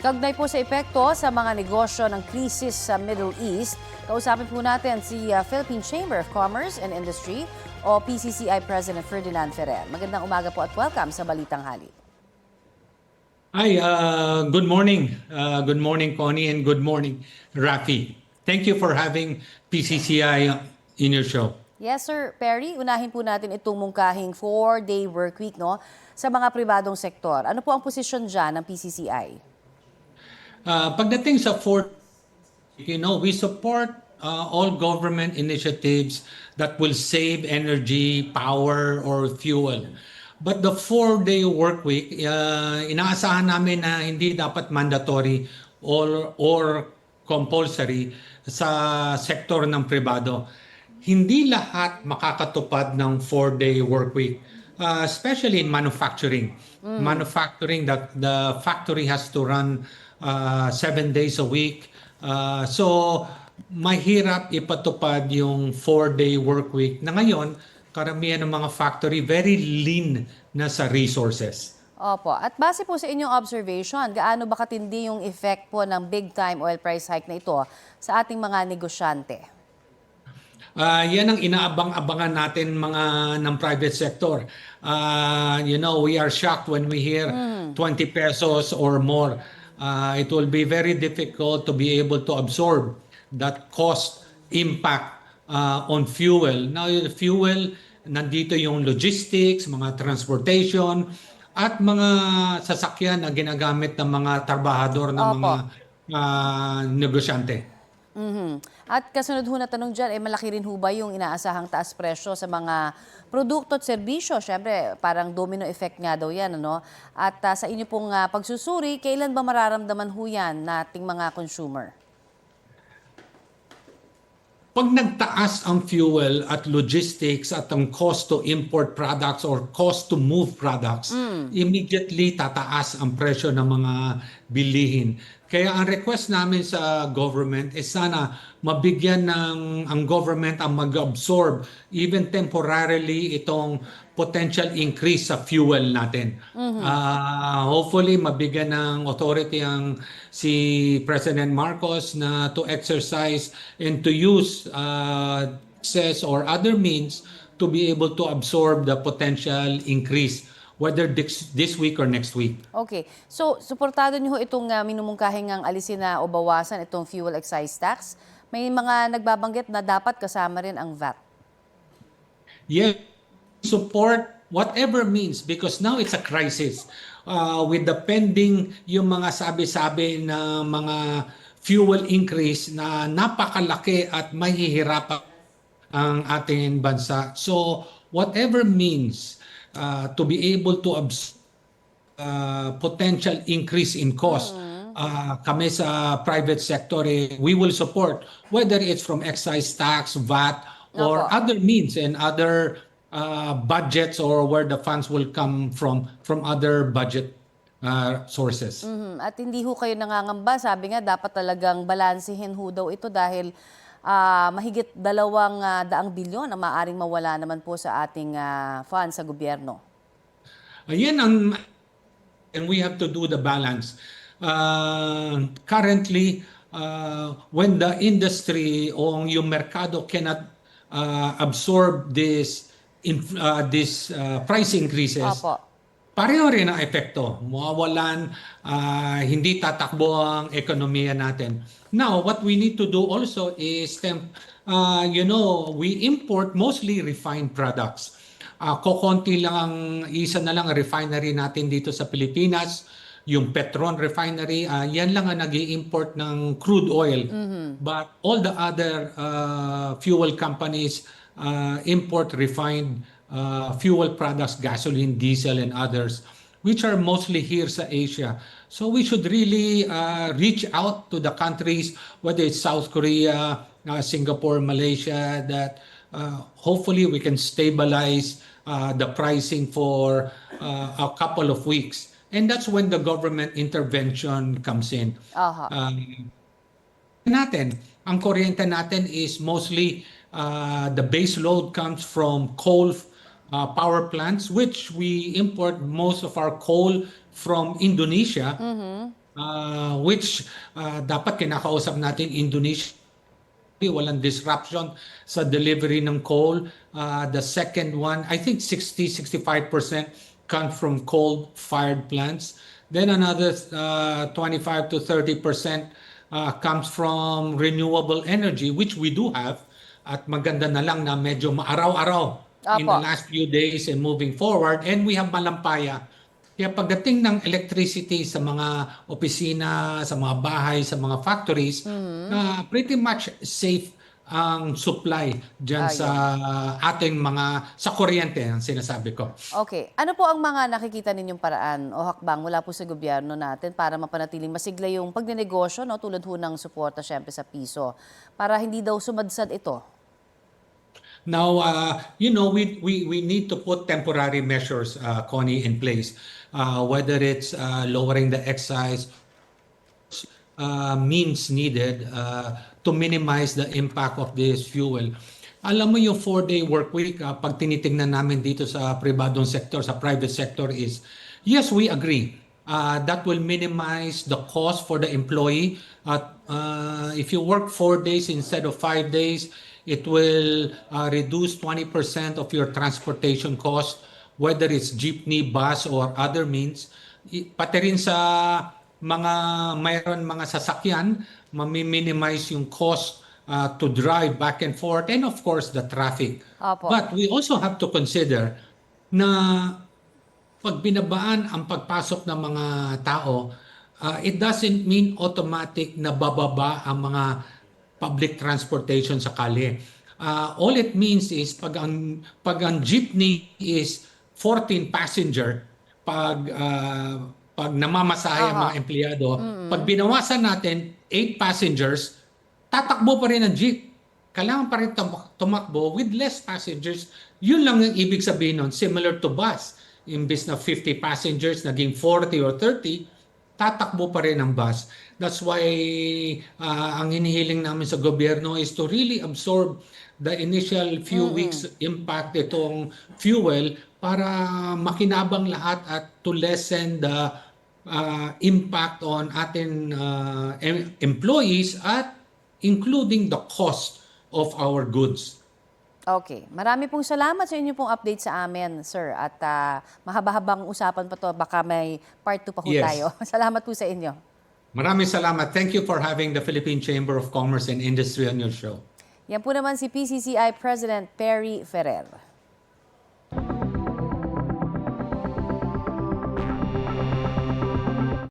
Kaugnay po sa epekto sa mga negosyo ng krisis sa Middle East, kausapin po natin si Philippine Chamber of Commerce and Industry o PCCI President Ferdinand Ferrer. Magandang umaga po at welcome sa Balitang Hali. Hi, good morning. Good morning, Connie, and good morning, Rafi. Thank you for having PCCI in your show. Yes, Sir Perry. Unahin po natin itong mungkahing 4-day work week sa mga pribadong sektor. Ano po ang posisyon dyan ng PCCI? Pagdating sa fourth, we support all government initiatives that will save energy, power, or fuel. But the 4-day work week, inaasahan namin na hindi dapat mandatory or compulsory sa sektor ng pribado. Hindi lahat makakatupad ng 4-day work week, especially in manufacturing. Manufacturing, that the factory has to run 7 days a week. So, mahirap ipatupad yung 4-day work week na ngayon, karamihan ng mga factory very lean na sa resources. Opo. At base po sa inyong observation, gaano ba katindi yung effect po ng big time oil price hike na ito sa ating mga negosyante? Yan ang inaabang-abangan natin mga ng private sector. We are shocked when we hear 20 pesos or more. It will be very difficult to be able to absorb that cost impact on fuel. Now, fuel, nandito yung logistics, mga transportation, at mga sasakyan na ginagamit ng mga trabahador ng mga negosyante. At kasunod ho na tanong dyan, malaki rin ho ba yung inaasahang taas presyo sa mga produkto at serbisyo? Siyempre, parang domino effect nga daw yan. Ano? At sa inyo pong pagsusuri, kailan ba mararamdaman ho yan nating mga consumer? Pag nagtaas ang fuel at logistics at ang cost to import products or cost to move products, immediately tataas ang presyo ng mga bilihin. Kaya ang request namin sa government is sana mabigyan ng ang government ang mag-absorb even temporarily itong potential increase sa fuel natin. Hopefully mabigyan ng authority ang si President Marcos na to exercise and to use access or other means to be able to absorb the potential increase whether this week or next week. Okay. So, suportado niyo ho itong minumungkahing ang alisin na o bawasan itong fuel excise tax. May mga nagbabanggit na dapat kasama rin ang VAT. Yes, support whatever means because now it's a crisis. With the pending yung mga sabi-sabi na mga fuel increase na napakalaki at mahihirapan ang ating bansa. So, whatever means to be able to absorb potential increase in cost. Kami sa private sector, we will support whether it's from excise tax, VAT, or other means and other budgets or where the funds will come from other budget sources. At hindi ho kayo nangangamba, sabi nga dapat talagang balansehin ho daw ito dahil mahigit 200 bilyon ang maaaring mawala naman po sa ating funds sa gobyerno. Ayan and we have to do the balance. Currently, when the industry o yung merkado cannot absorb this price increases, pareho rin ang epekto. Mawawalan, hindi tatakbo ang ekonomiya natin. Now, what we need to do also is, we import mostly refined products. Kokonti lang isa na lang ang refinery natin dito sa Pilipinas, yung Petron refinery, yan lang ang nag-i-import ng crude oil. But all the other fuel companies import refined fuel products, gasoline, diesel, and others, which are mostly here sa Asia. So we should really reach out to the countries, whether it's South Korea, Singapore, Malaysia, that hopefully we can stabilize the pricing for a couple of weeks. And that's when the government intervention comes in. Ang kuryente natin is mostly the base load comes from coal power plants, which we import most of our coal from Indonesia. which dapat kinakausap natin Indonesia, walang disruption sa delivery ng coal. The second one, I think 60-65% come from coal-fired plants. Then another 25 to 30% comes from renewable energy, which we do have. At maganda na lang na medyo maaraw-araw in the Opo. last few days and moving forward. And we have Malampaya. Kaya pagdating ng electricity sa mga opisina, sa mga bahay, sa mga factories, pretty much safe ang supply dyan sa ating sa kuryente, ang sinasabi ko. Okay. Ano po ang mga nakikita ninyong paraan o hakbang mula po sa gobyerno natin para mapanatiling masigla yung pagnenegosyo, no, tulad ho ng suporta syempre sa piso, para hindi daw sumadsad ito? Now, we need to put temporary measures, Connie, in place. Whether it's lowering the excise means needed to minimize the impact of this fuel. Alam mo yung 4-day work week, pag tinitingnan namin dito sa pribadong sector, sa private sector is, yes, we agree. That will minimize the cost for the employee. If you work 4 days instead of 5 days, it will reduce 20% of your transportation cost, whether it's jeepney, bus, or other means. Pati rin sa mayroon mga sasakyan, mami-minimize yung cost to drive back and forth, and of course, the traffic. Opo. But we also have to consider na pag binabaan ang pagpasok ng mga tao, it doesn't mean automatic na bababa ang mga public transportation sa kalye. All it means is pag ang jeepney is 14 passenger, pag namamasahe ang mga empleyado, pag binawasan natin 8 passengers, tatakbo pa rin ang jeep. Kailangan pa rin tumakbo with less passengers. Yun lang ang ibig sabihin nun, similar to bus. Imbis na 50 passengers, naging 40 or 30, tatakbo pa rin ang bus. That's why ang hinihiling namin sa gobyerno is to really absorb the initial few weeks impact itong fuel para makinabang lahat at to lessen the impact on ating employees at including the cost of our goods. Okay. Marami pong salamat sa inyo pong update sa amin, sir. At mahaba-habang usapan pa to. Baka may part 2 pa ho Yes. tayo. Salamat po sa inyo. Maraming salamat. Thank you for having the Philippine Chamber of Commerce and Industry on your show. Yan po naman si PCCI President Perry Ferrer.